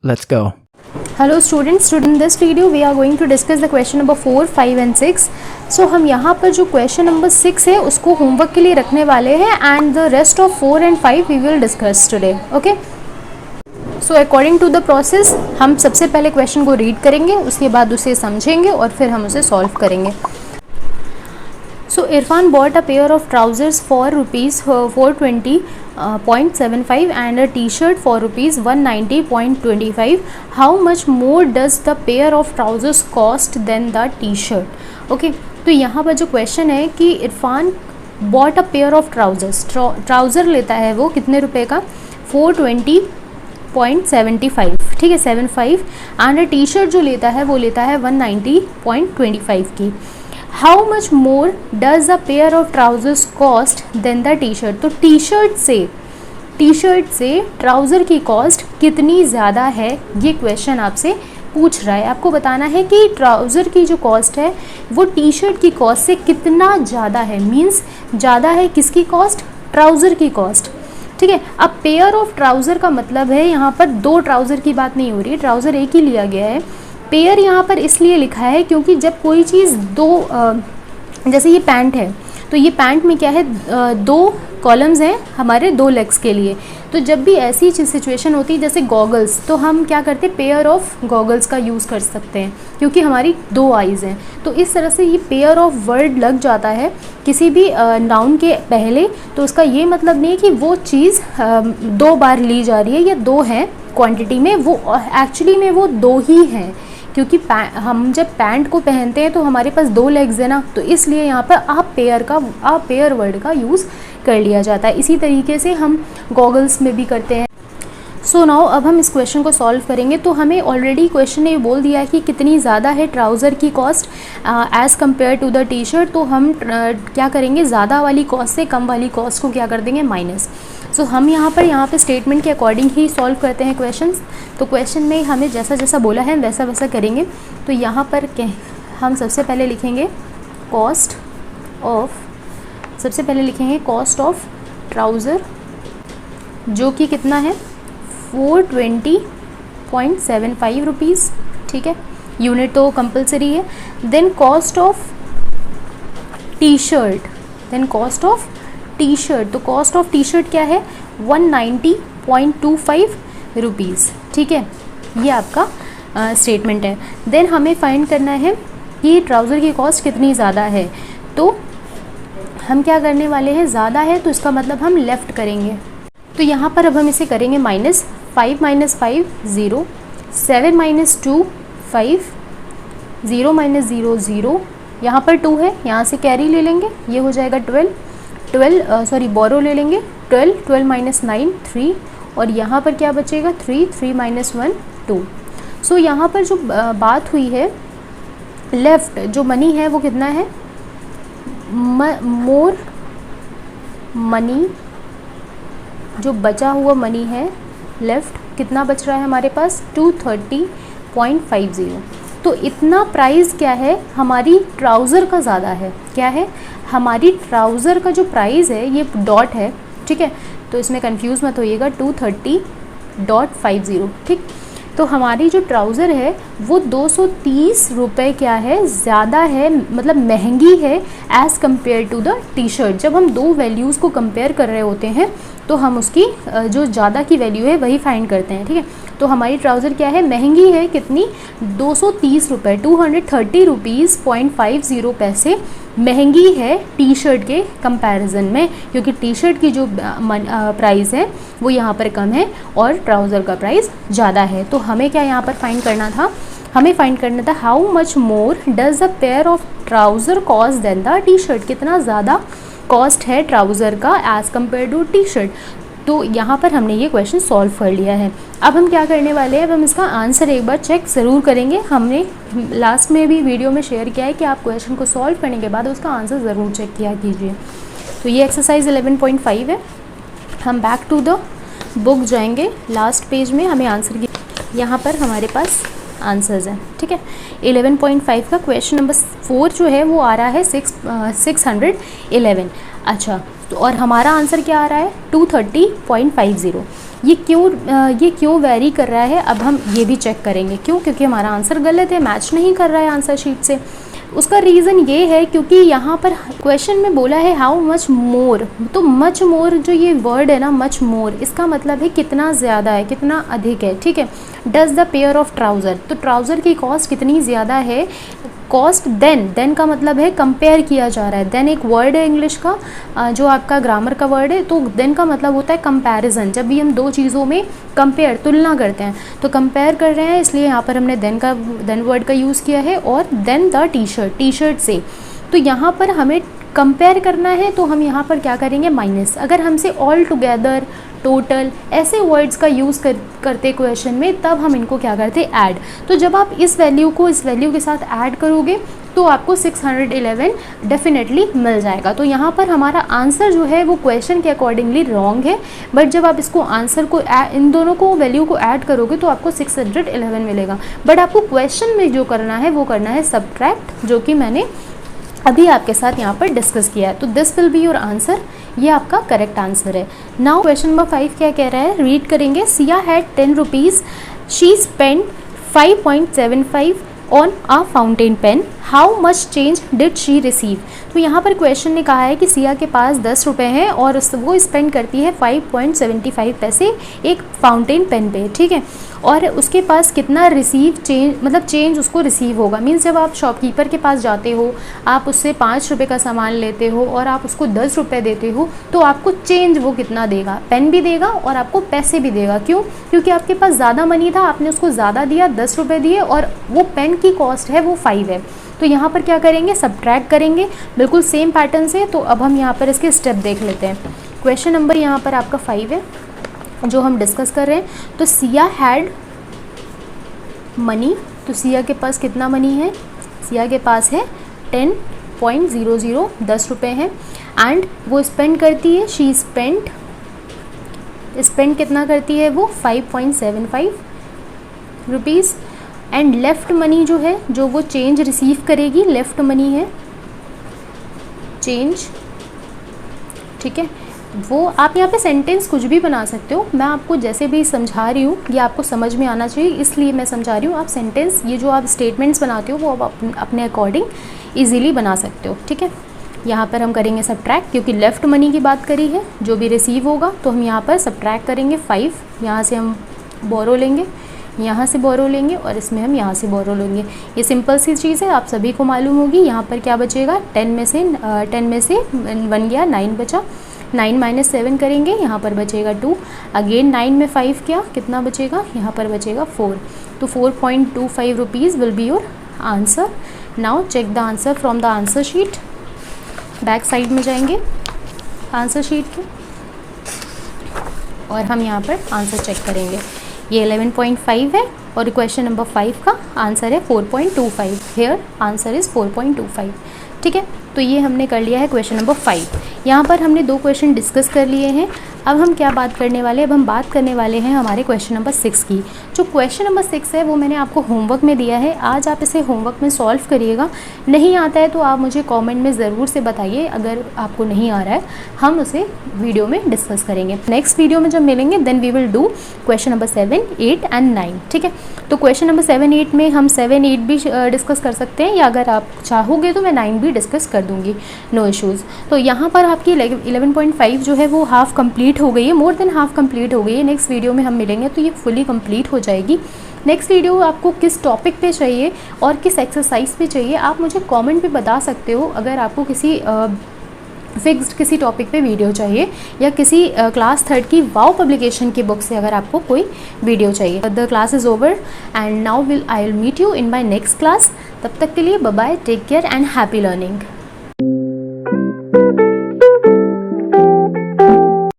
Let's go. Hello students, in this video we are going to discuss the question number 4, 5 and 6. So हम यहाँ पर जो question number 6 है उसको homework के लिए रखने वाले हैं and the rest of 4 and 5 we will discuss today. Okay? So according to the process हम सबसे पहले question को read करेंगे, उसके बाद उसे समझेंगे और फिर हम उसे solve करेंगे. So Irfan bought a pair of trousers for rupees 420.75 and a t-shirt for rupees 190.25. How much more does the pair of trousers cost than the t-shirt? Okay, तो यहाँ पर जो question है कि Irfan bought a pair of trousers, trouser लेता है वो कितने रुपए का 420.75, ठीक है 75, एंड टी शर्ट जो लेता है वो लेता है 190.25 की. How much more does a pair of trousers cost than the t-shirt? तो टी शर्ट से ट्राउज़र की कॉस्ट कितनी ज़्यादा है, ये क्वेश्चन आपसे पूछ रहा है. आपको बताना है कि ट्राउज़र की जो कॉस्ट है वो टी शर्ट की कॉस्ट से कितना ज़्यादा है. मीन्स ज़्यादा है किसकी कॉस्ट, ट्राउज़र की कॉस्ट. ठीक है, अब पेयर ऑफ ट्राउज़र का मतलब है यहाँ पर दो ट्राउज़र की बात नहीं हो रही है, ट्राउज़र एक ही लिया गया है. पेयर यहाँ पर इसलिए लिखा है क्योंकि जब कोई चीज़ दो जैसे ये पैंट है तो ये पैंट में क्या है, दो कॉलम्स हैं हमारे दो लेग्स के लिए. तो जब भी ऐसी सिचुएशन होती है जैसे गॉगल्स, तो हम क्या करते हैं, पेयर ऑफ गॉगल्स का यूज़ कर सकते हैं क्योंकि हमारी दो आइज़ हैं. तो इस तरह से ये पेयर ऑफ वर्ड लग जाता है किसी भी नाउन के पहले, तो उसका ये मतलब नहीं है कि वो चीज़ दो बार ली जा रही है या दो हैं क्वांटिटी में, वो एक्चुअली में वो दो ही हैं क्योंकि हम जब पैंट को पहनते हैं तो हमारे पास दो लेग्स है ना, तो इसलिए यहाँ पर आप पेयर वर्ड का यूज़ कर लिया जाता है. इसी तरीके से हम गॉगल्स में भी करते हैं. सो नाउ अब हम इस क्वेश्चन को सॉल्व करेंगे. तो हमें ऑलरेडी क्वेश्चन ने बोल दिया है कि कितनी ज़्यादा है ट्राउज़र की cost as compare to the T shirt. तो हम क्या करेंगे, ज़्यादा वाली कॉस्ट से कम वाली कॉस्ट को क्या कर देंगे, माइनस. सो हम यहाँ पे स्टेटमेंट के अकॉर्डिंग ही सॉल्व करते हैं क्वेश्चंस. तो क्वेश्चन में हमें जैसा जैसा बोला है वैसा वैसा करेंगे. तो यहाँ पर हम सबसे पहले लिखेंगे कॉस्ट ऑफ ट्राउज़र जो कि कितना है 420.75 रुपीज़. ठीक है, यूनिट तो कंपलसरी है. Then cost of T shirt, तो कॉस्ट ऑफ टी शर्ट क्या है 190.25 रुपीज़. ठीक है, ये आपका स्टेटमेंट है. देन हमें फाइंड करना है कि ट्राउज़र की कॉस्ट कितनी ज़्यादा है. तो हम क्या करने वाले हैं, ज़्यादा है तो इसका मतलब हम लेफ़्ट करेंगे. तो यहाँ पर अब हम इसे करेंगे माइनस. 5 - 5 0, 7 - 2 5, 0 - 0 0, यहाँ पर 2 है, यहाँ से कैरी ले लेंगे, ये हो जाएगा 12 बोरो ले लेंगे 12 - 9 3, और यहाँ पर क्या बचेगा 3 - 1 2. सो यहाँ पर जो बात हुई है लेफ़्ट जो मनी है वो कितना है, मोर मनी, जो बचा हुआ मनी है लेफ़्ट कितना बच रहा है हमारे पास 230.50. तो इतना प्राइस क्या है, हमारी ट्राउज़र का ज़्यादा है. क्या है, हमारी ट्राउज़र का जो प्राइस है ये डॉट है. ठीक है, तो इसमें कंफ्यूज मत होइएगा, 230.50. ठीक, तो हमारी जो ट्राउज़र है वो 230 रुपये क्या है, ज़्यादा है, मतलब महंगी है as compare to the T shirt. जब हम दो वैल्यूज़ को कंपेयर कर रहे होते हैं तो हम उसकी जो ज़्यादा की वैल्यू है वही फाइंड करते हैं. ठीक है, तो हमारी ट्राउज़र क्या है, महंगी है कितनी 230 रुपये, 230 रुपीज़ 50 पैसे महंगी है टी शर्ट के कंपैरिजन में, क्योंकि टी शर्ट की जो प्राइस है वो यहाँ पर कम है और ट्राउज़र का प्राइस ज़्यादा है. तो हमें क्या यहाँ पर फाइंड करना था, how much more does the pair of trouser cost then the T shirt, कितना ज़्यादा कॉस्ट है ट्राउज़र का as compare to T shirt. तो यहाँ पर हमने ये क्वेश्चन सॉल्व कर लिया है. अब हम क्या करने वाले हैं, अब हम इसका आंसर एक बार चेक ज़रूर करेंगे. हमने लास्ट में भी वीडियो में शेयर किया है कि आप क्वेश्चन को सॉल्व करने के बाद उसका आंसर ज़रूर चेक किया कीजिए. तो ये एक्सरसाइज 11.5 है. हम बैक टू द बुक जाएंगे, लास्ट पेज में हमें आंसर की, यहाँ पर हमारे पास आंसर्स हैं. ठीक है, 11.5 का क्वेश्चन नंबर 4 जो है वो आ रहा है 611. अच्छा, और हमारा आंसर क्या आ रहा है 230.50। ये क्यों वेरी कर रहा है, अब हम ये भी चेक करेंगे क्यों, क्योंकि हमारा आंसर गलत है, मैच नहीं कर रहा है आंसर शीट से। उसका रीज़न ये है क्योंकि यहाँ पर क्वेश्चन में बोला है हाउ मच मोर, तो मच मोर जो ये वर्ड है ना, मच मोर, इसका मतलब है कितना ज़्यादा है, कितना अधिक है, ठीक है। Does the pair of trouser, तो ट्राउज़र की कॉस्ट कितनी ज़्यादा है, कॉस्ट देन का मतलब है कंपेयर किया जा रहा है। देन एक वर्ड है इंग्लिश का जो आपका ग्रामर का वर्ड है, तो देन का मतलब होता है कंपैरिजन। जब भी हम दो चीज़ों में कंपेयर, तुलना करते हैं, तो कंपेयर कर रहे हैं, इसलिए यहाँ पर हमने देन वर्ड का यूज़ किया है। और देन द टी शर्ट से, तो यहाँ पर हमें कंपेयर करना है, तो हम यहाँ पर क्या करेंगे माइनस। अगर हमसे ऑल टुगेदर, टोटल ऐसे वर्ड्स का यूज़ करते क्वेश्चन में, तब हम इनको क्या करते ऐड। तो जब आप इस वैल्यू को इस वैल्यू के साथ ऐड करोगे तो आपको 611 डेफिनेटली मिल जाएगा। तो यहाँ पर हमारा आंसर जो है वो क्वेश्चन के अकॉर्डिंगली रॉन्ग है, बट जब आप इसको आंसर को इन दोनों को वैल्यू को ऐड करोगे तो आपको 611 मिलेगा। बट आपको क्वेश्चन में जो करना है वो करना है सब्ट्रैक्ट, जो कि मैंने अभी आपके साथ यहाँ पर डिस्कस किया है। तो this will be your answer, ये आपका करेक्ट आंसर है। नाउ क्वेश्चन नंबर 5 क्या कह रहा है, रीड करेंगे। Siya had 10 rupees, she spend 5.75 on a fountain pen, how much change did she receive. तो यहाँ पर क्वेश्चन ने कहा है कि सिया के पास 10 रुपये हैं और वो स्पेंड करती है 5.75 पैसे एक फाउंटेन पेन पे, ठीक है। और उसके पास कितना रिसीव चेंज, मतलब चेंज उसको रिसीव होगा। मीन्स जब आप शॉपकीपर के पास जाते हो, आप उससे 5 रुपये का सामान लेते हो और आप उसको 10 रुपये देते हो, तो आपको चेंज वो कितना देगा, पेन भी देगा और आपको पैसे भी देगा। क्यों? क्योंकि आपके पास ज़्यादा मनी था, आपने उसको ज़्यादा दिया, 10 रुपये दिए, और वो पेन की कॉस्ट है वो 5 है। तो यहाँ पर क्या करेंगे, सब्ट्रैक्ट करेंगे, बिल्कुल सेम पैटर्न से। तो अब हम यहाँ पर इसके स्टेप देख लेते हैं। क्वेश्चन नंबर यहाँ पर आपका 5 है जो हम डिस्कस कर रहे हैं। तो सिया हैड मनी, तो सिया के पास कितना मनी है, सिया के पास है 10.00, 10 रुपये हैं। एंड वो स्पेंड करती है, शी स्पेंड कितना करती है वो 5.75 रुपीज़। एंड लेफ़्ट मनी जो है, जो वो चेंज रिसीव करेगी, लेफ़्ट मनी है चेंज, ठीक है। वो आप यहाँ पे सेंटेंस कुछ भी बना सकते हो, मैं आपको जैसे भी समझा रही हूँ ये आपको समझ में आना चाहिए, इसलिए मैं समझा रही हूँ। आप सेंटेंस, ये जो आप स्टेटमेंट्स बनाते हो वो आप अपने अकॉर्डिंग ईजीली बना सकते हो, ठीक है। यहाँ पर हम करेंगे सब्ट्रैक्ट, क्योंकि लेफ़्ट मनी की बात करी है, जो भी रिसीव होगा, तो हम यहाँ पर सब्ट्रैक्ट करेंगे 5, यहाँ से हम बोरो लेंगे, यहाँ से बोरो लेंगे, और इसमें हम यहाँ से बोरो लेंगे। ये सिंपल सी चीज़ है, आप सभी को मालूम होगी। यहाँ पर क्या बचेगा, 10 में से 1 गया, 9 बचा, 9 - 7 करेंगे, यहाँ पर बचेगा 2। अगेन 9 में 5 कितना बचेगा, यहाँ पर बचेगा 4। तो 4.25 rupees will be your answer. Now check the answer from the answer sheet. Back side में जाएंगे आंसर शीट के, और हम यहाँ पर आंसर चेक करेंगे। ये 11.5 है और क्वेश्चन नंबर 5 का आंसर है 4.25। हेयर आंसर इज़ 4.25, ठीक है। तो ये हमने कर लिया है क्वेश्चन नंबर 5। यहाँ पर हमने 2 क्वेश्चन डिस्कस कर लिए हैं। अब हम क्या बात करने वाले हैं, अब हम बात करने वाले हैं हमारे क्वेश्चन नंबर 6 की। जो क्वेश्चन नंबर 6 है वो मैंने आपको होमवर्क में दिया है, आज आप इसे होमवर्क में सॉल्व करिएगा। नहीं आता है तो आप मुझे कमेंट में ज़रूर से बताइए, अगर आपको नहीं आ रहा है हम उसे वीडियो में डिस्कस करेंगे। नेक्स्ट वीडियो में जब मिलेंगे then we will do question number 7, 8 and 9, ठीक है। तो क्वेश्चन नंबर 7, 8 में हम 7, 8 भी डिस्कस कर सकते हैं, या अगर आप चाहोगे तो मैं 9 भी डिस्कस कर दूँगी, नो इश्यूज़। तो यहाँ पर आपकी 11.5 जो है वो हाफ़ कंप्लीट हो गई है, मोर देन हाफ़ कंप्लीट हो गई है। नेक्स्ट वीडियो में हम मिलेंगे तो ये फुली कंप्लीट हो जाएगी। नेक्स्ट वीडियो आपको किस टॉपिक पे चाहिए और किस एक्सरसाइज पे चाहिए, आप मुझे कमेंट पे बता सकते हो। अगर आपको किसी फिक्स्ड किसी टॉपिक पे वीडियो चाहिए, या किसी क्लास 3rd की वाव पब्लिकेशन की बुक से अगर आपको कोई वीडियो चाहिए। The class is over and now I will meet you in my next class. तब तक के लिए bye bye, take care and happy learning.